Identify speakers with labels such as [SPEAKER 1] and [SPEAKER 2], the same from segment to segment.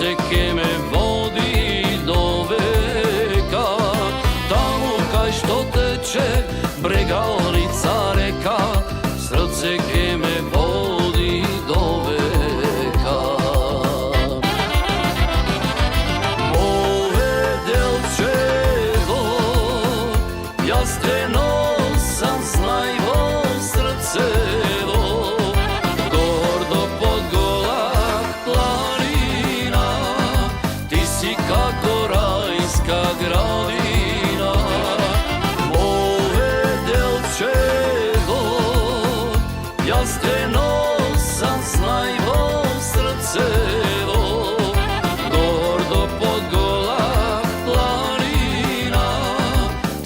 [SPEAKER 1] Srce ke me vodi do veka, tamo kaj što teče Bregalnica reka. Srce ke me vodi do veka. Moje delčevo, jaz te nosam, znajvo srcevo, gordo pod Golah planina, ti si kako rajska gradina. Moje delčevo, jaz te nosam, znajvo srcevo, gordo pod Golah planina,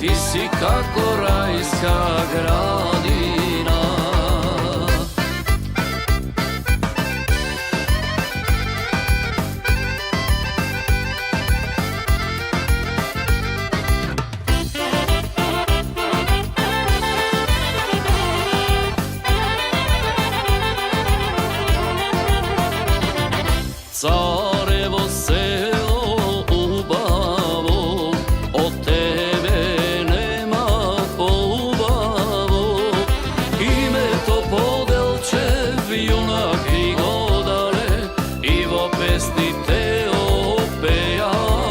[SPEAKER 1] ti si kako rajska gradina. Carevo selo ubavo, od tebe nema poubavo. Ime to Podelčev, junak Grigodale, Ivo pesni te opejale.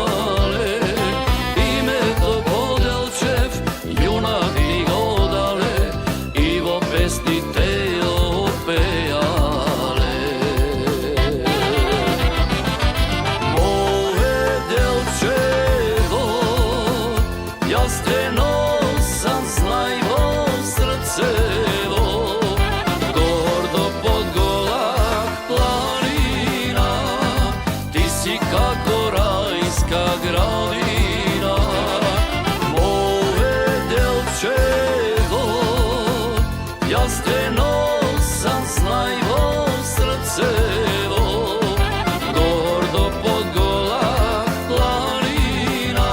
[SPEAKER 1] Ime to Podelčev, junak Grigodale, Ivo pesni te opejale. Jaz te nosam, znajvo srcevo, gordo pod Golah planina, ti si kako rajska gradina. Moje delčevo, jaz te nosam, znajvo srcevo, gordo pod Golah planina,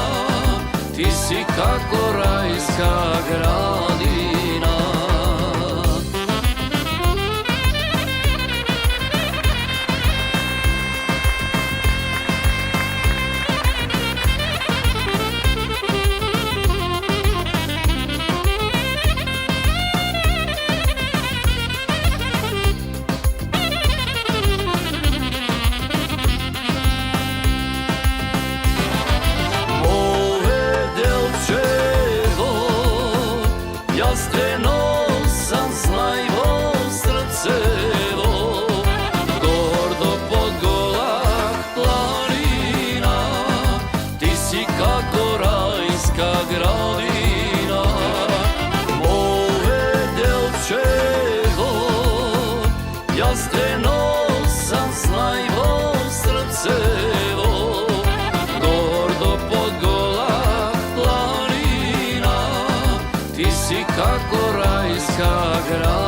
[SPEAKER 1] ti si kako rajska gradina. Jaz te nosam, znajvo srcevo, gordo pod Golah planina, ti si kako rajska gradina. Moje delčevo, jaz te nosam, znajvo srcevo, gordo pod Golah planina, ti si kako rajska gradina.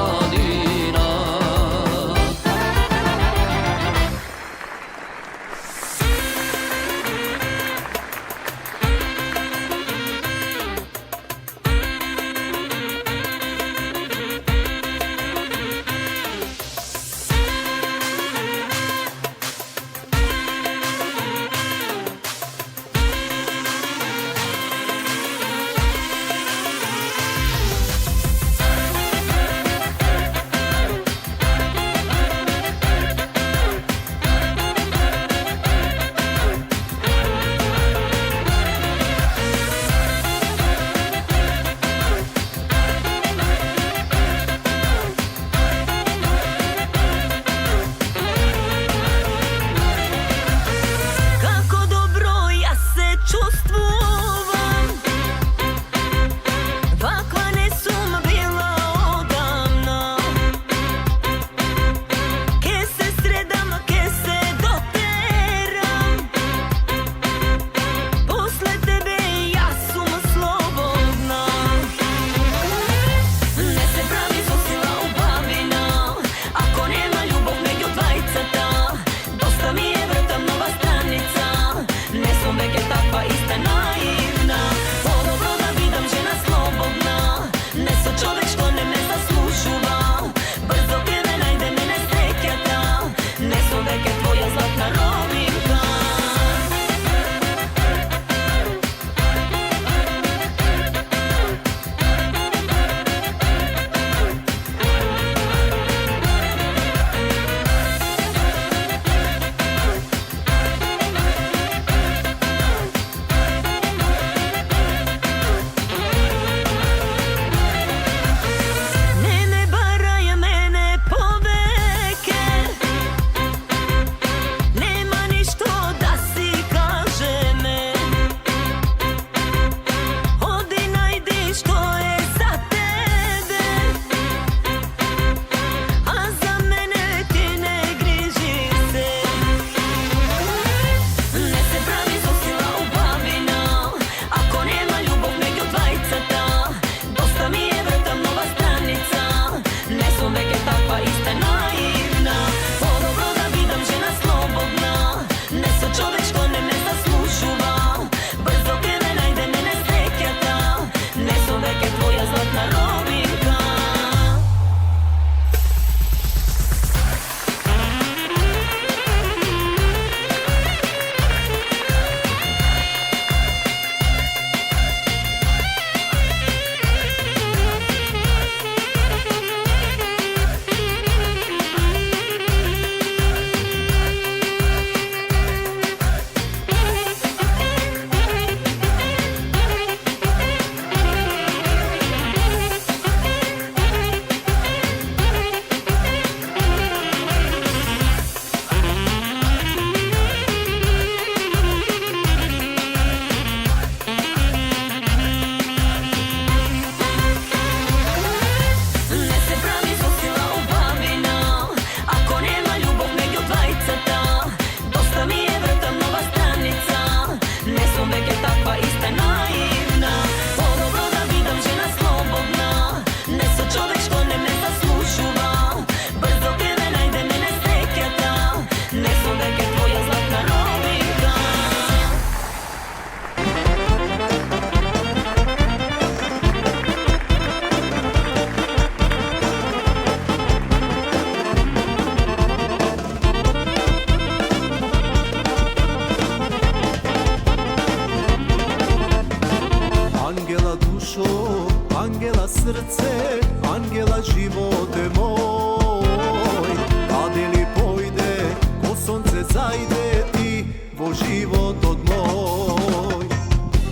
[SPEAKER 2] во животот мој.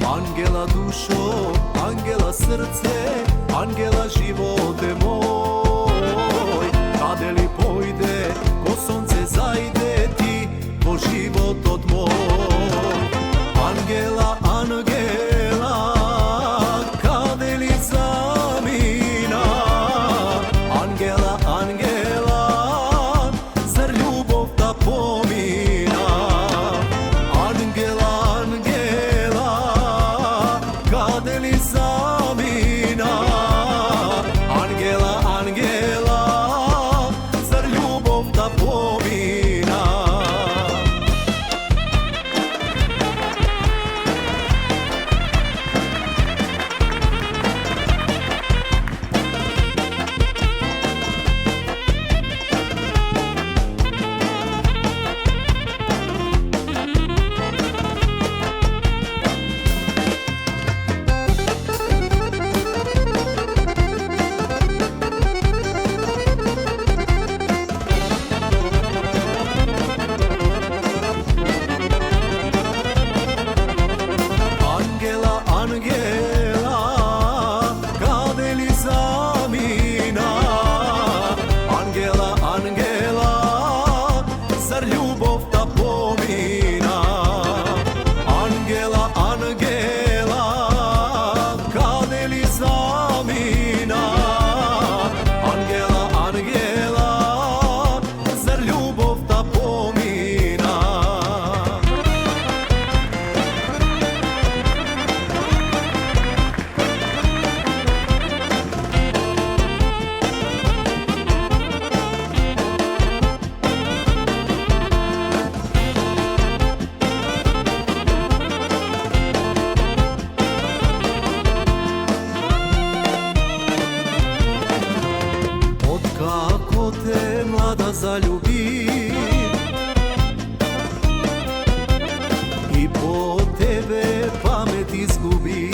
[SPEAKER 2] Ангела душо, ангела срце, ангела животе мој. Каде ли појде, ко сонце зајде ти во животот мој. Ангела, ангела, каде ли замина? Ангела, ангела, зар љубовта помина? Ангела, ангела, каде ли замина? Ангела, ангела, зар љубовта помина? Како те млада залюби и по тебе памет изгуби.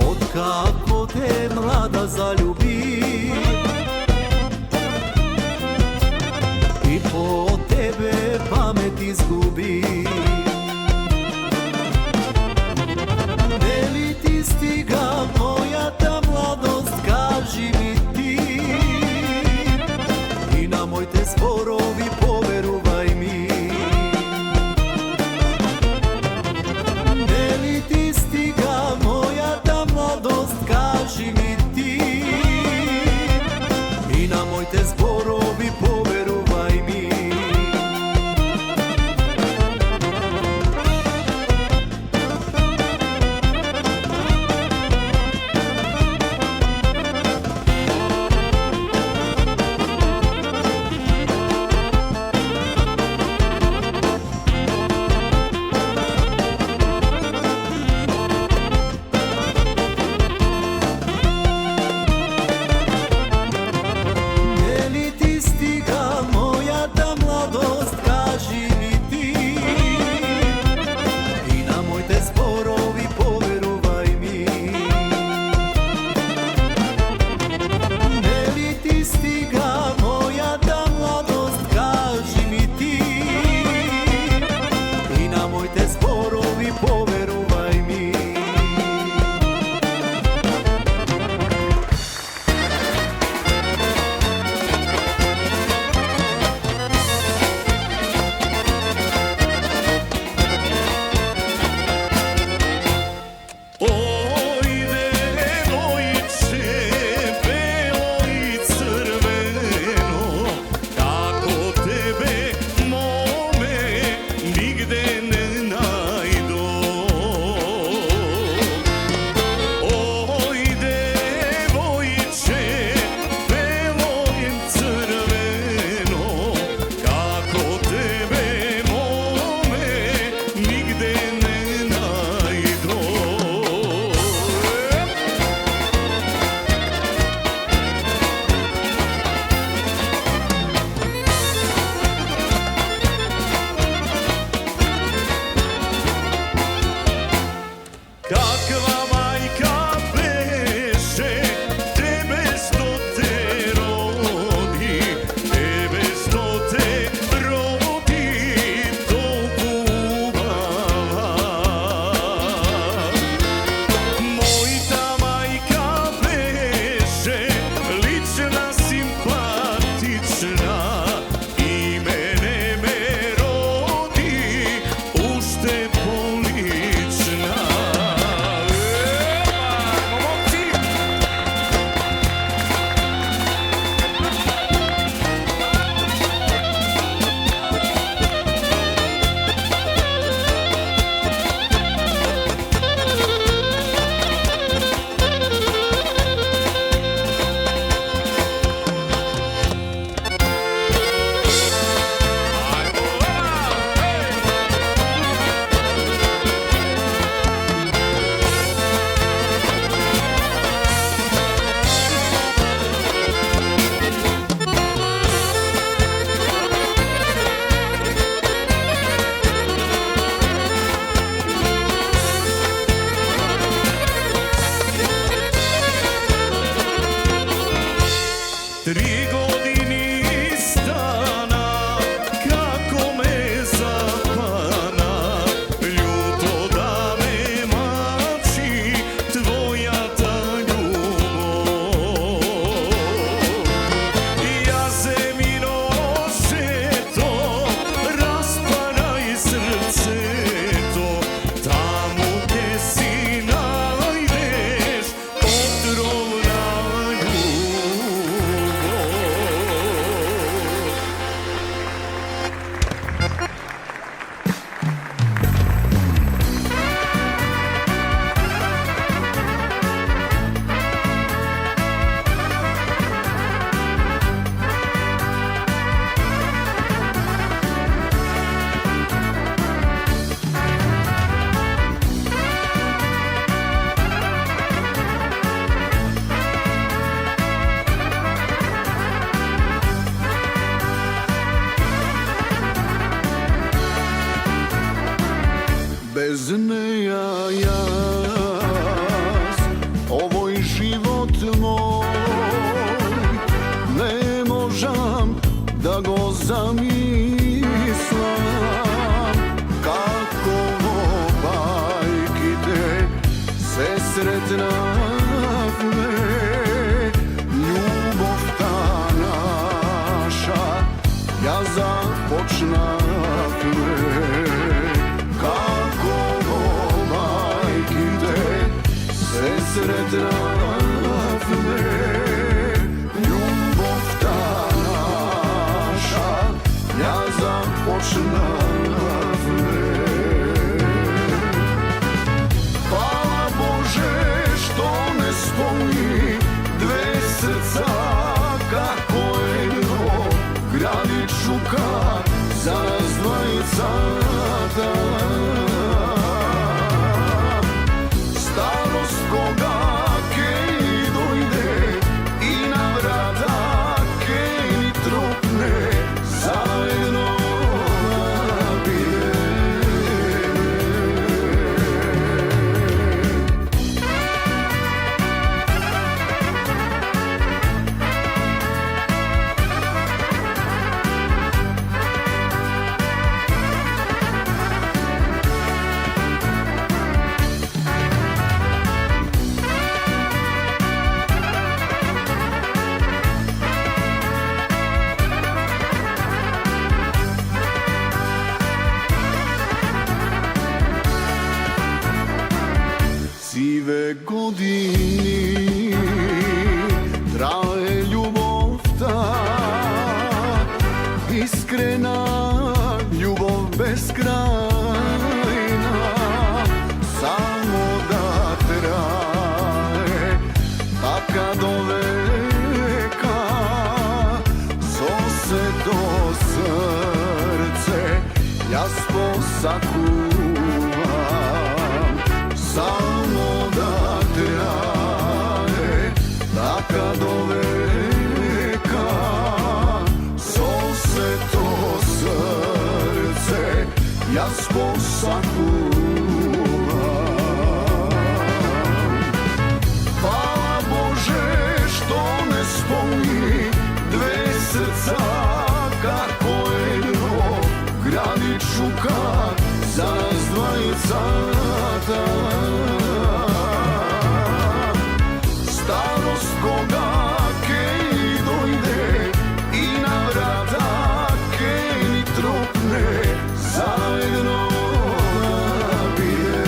[SPEAKER 2] Откако те млада залюби и по тебе памет изгуби. Дали ти стига мојата младост, кажи ми ти, и на моите зборови поверувај ми. Дали ти стига мојата младост, кажи ми ти, zneja jas, ovoj život moj, ne možam da go zamislam, kako bajkite se sretnavme, ljubov ta naša, ja započnavme, kako bajkite se sretnavme, ljubov ta naša, ja započnavme. Hvala Bože što ne spoji dve srca, kako jedno gradi čuka za nas dvojica. Starost koga kej dojde i na vrata kej tropne, zajedno nabije. Sive godini traje ljubov ta, iskrena ljubov beskrajna, samo da traje taka do veka, so se do srce ja sposakuvam, samo da traje taka do veka, so se to srce ja sposakuvam. Hvala Bože što ne spoji dve srca, kako jedno gradi čuka za nas dvojica. Starost koga kej dojde i na vrata kej tropne, zajedno nabije.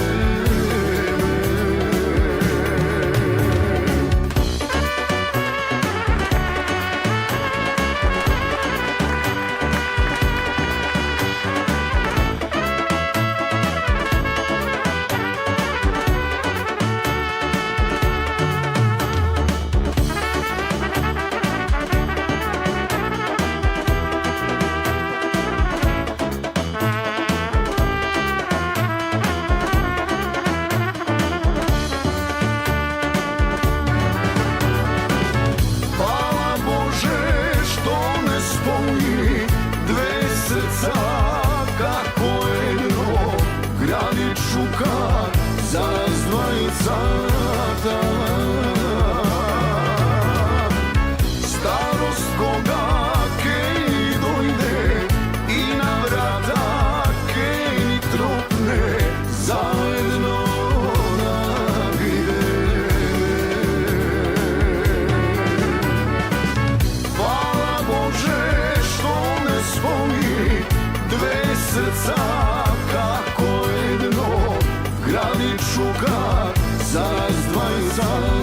[SPEAKER 2] Kako jedno gradi čuka za nas dvojica. Starost koga kej dojde i na vrata kej tropne, zajedno nabije. Hvala Bože što ne spoji dve srca, kako jedno gradi čuka za nas dvojica.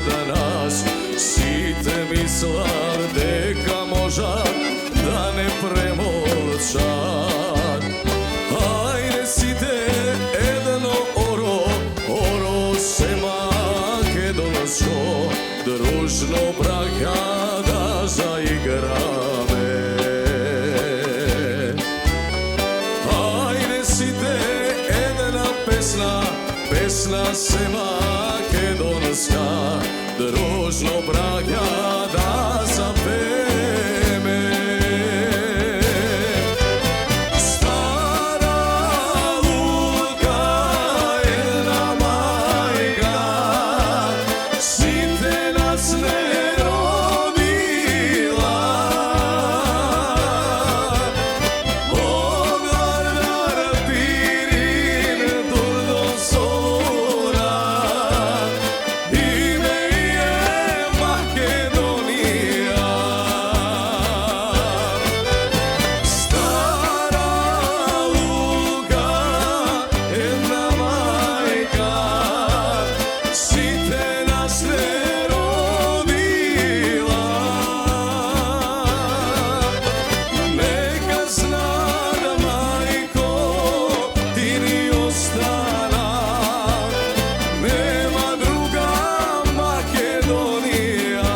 [SPEAKER 1] за нас. Сите мислат дека можат да не премолчат. Ајде сите едно оро се македонско, дружно браќа да заиграме. Ајде сите една песна се македонска, дружно браќа да запееме. Стара лука една мајка, сите нас не родила. Од Вардар Пирин до Солуна, име е Македонија. Стара лука една мајка, сите нас не родила. Нека знат, мајко, ти ни остана, нема друга Македонија.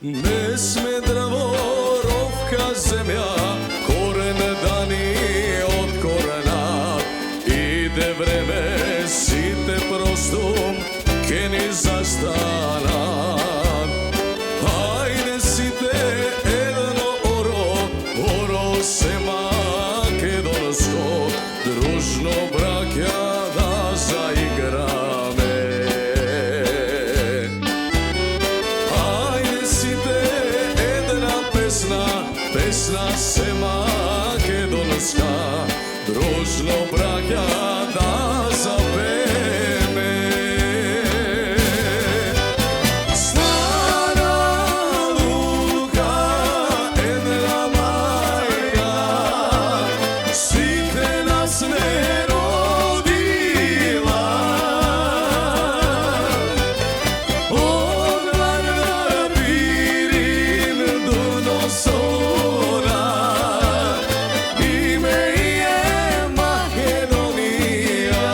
[SPEAKER 1] Не сме дрворовка земја, корен да ни откоренат. Иде време, сите простум ке ни застанат. Ајде сите едно оро се македонско, дружно браќа да заиграме. Ајде сите една песна се македонска, дружно браќа да запееме. Стара лука една мајка, сите нас не родила. Од Вардар Пирин до Солуна, име е Македонија.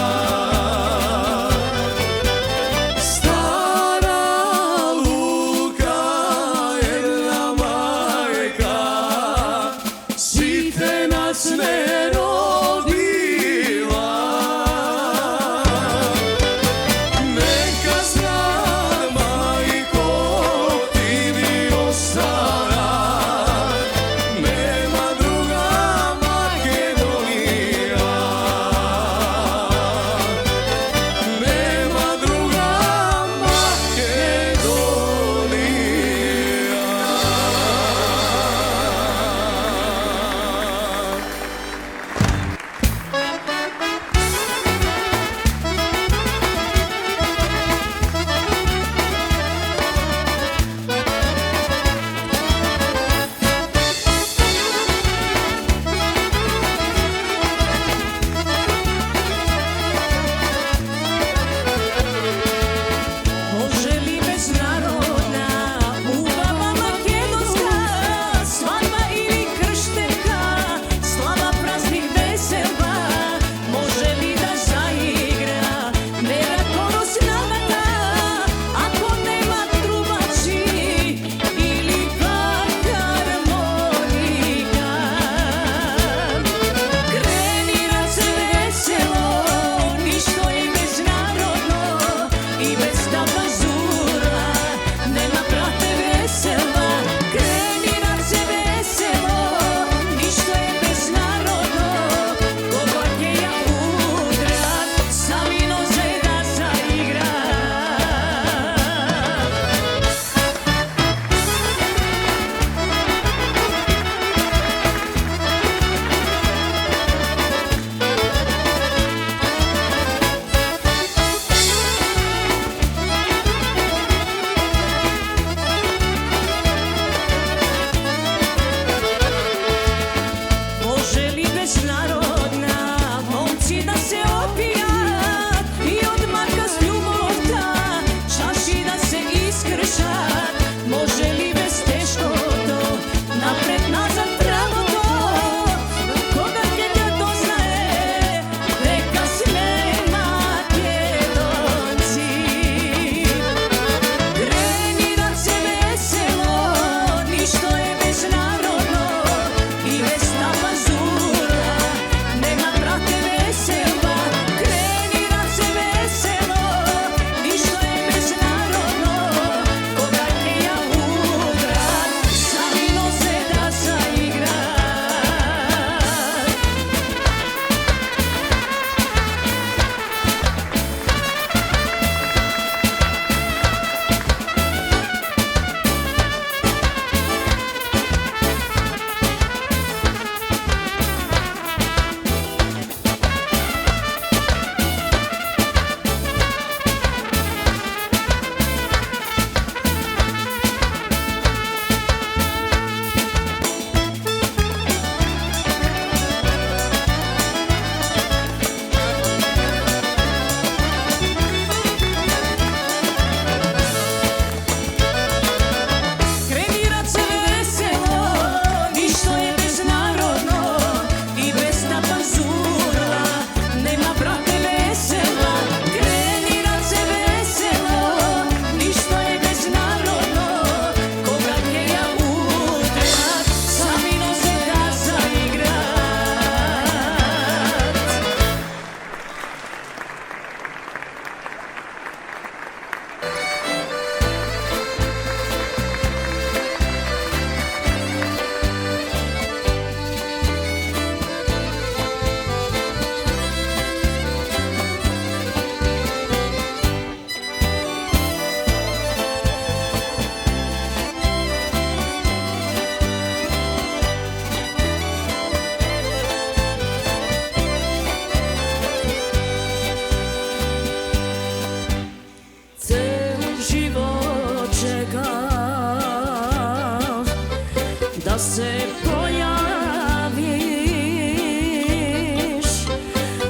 [SPEAKER 3] da se pojaviš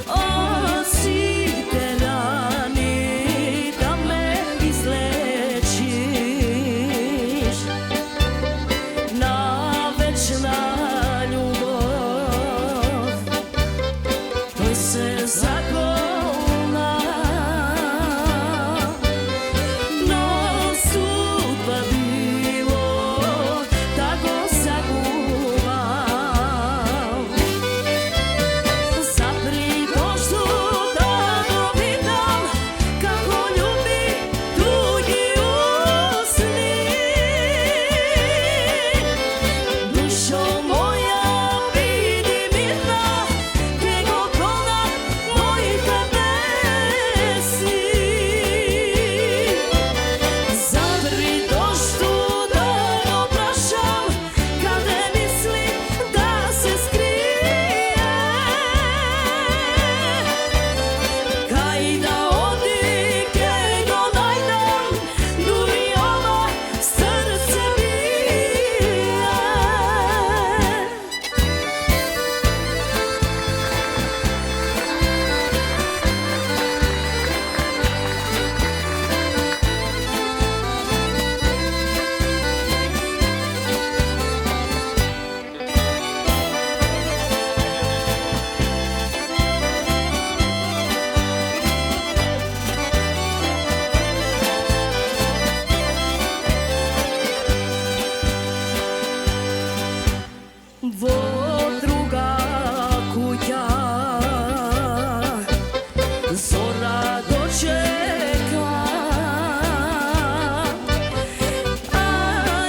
[SPEAKER 3] od svih te rani, da me izlečiš. Na večna ljubav tvoj se zakolna, no sudba bilo tako saguvam. Zapri koštu da go vidim kako ljubi tuđi usni. Dušo moja vidi mirna, gdje god ona moji tebe si. Zapri koštu da go prašam, kad ne mislim da se skrije. Kaj da odi gdje god najdem, duri ova srce bije. Во друга куќа зора дочека, а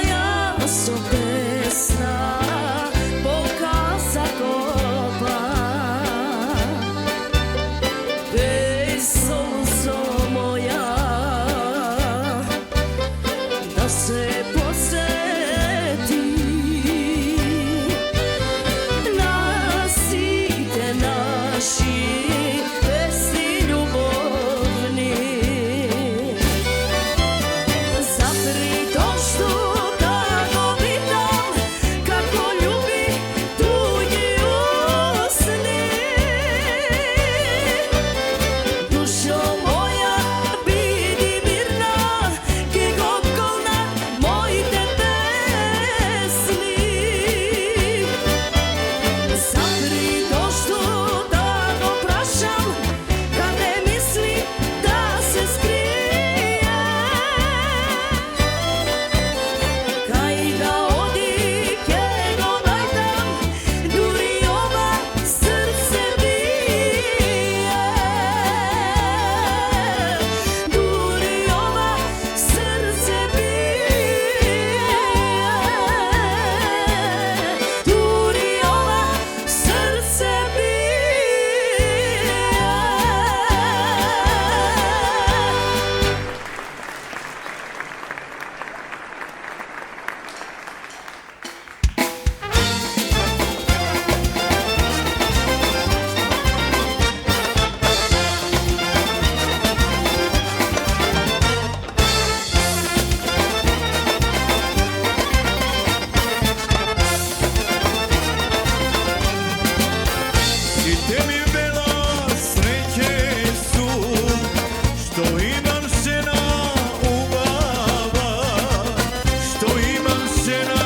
[SPEAKER 3] јас со песна бока закопам. Беј солзо моја да се посети на сите наши песни љубовни. Запри кошту да го видам како љуби туѓи усни. Душо моја биди мирна, ке god колна моите песни. Запри кошту да го прашам, kad ne misli da se skrije. Kaj da odi gdje god najdem, duri ova srce bije. Duri ova srce bije. Duri ova srce
[SPEAKER 1] Site mi bela sreće su, što imam žena ubava, što imam žena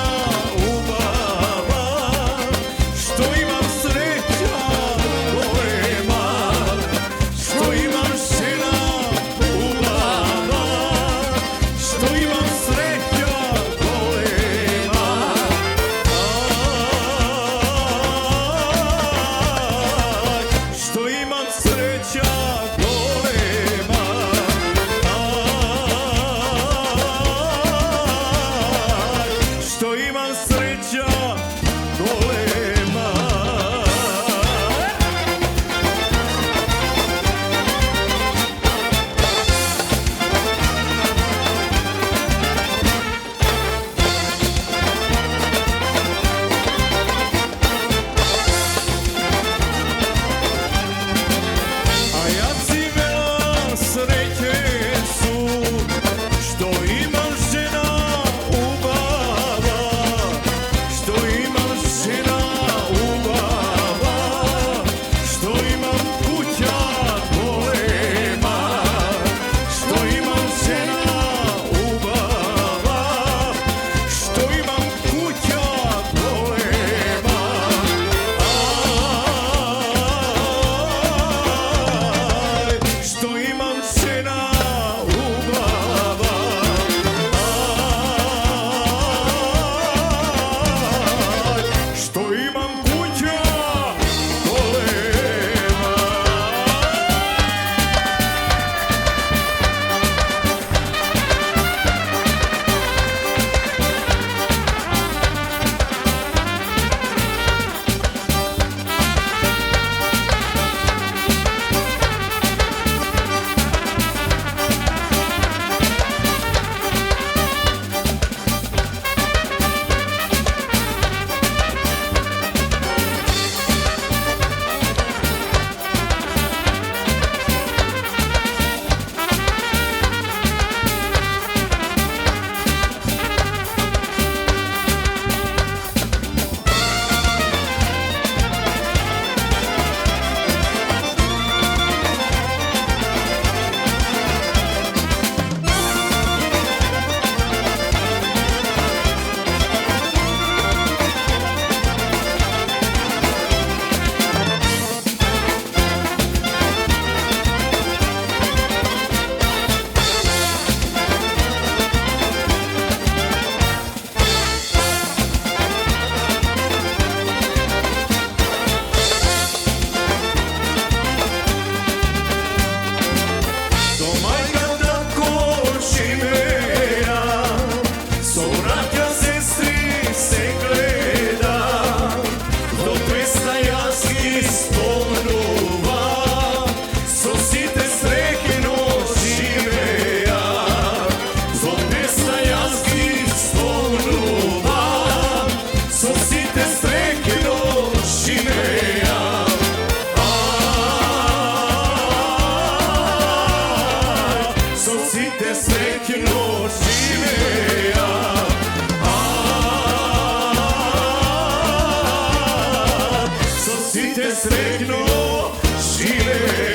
[SPEAKER 1] ubava, što imam sreća golema, što imam žena ubava, što imam sreća golema. Što imam sreća golema, što imam sreća golema. A ja si imela sreće su, što imam žena ubava, što сите среќно живеа. Со сите среќно живеа. Со сите среќно живеа.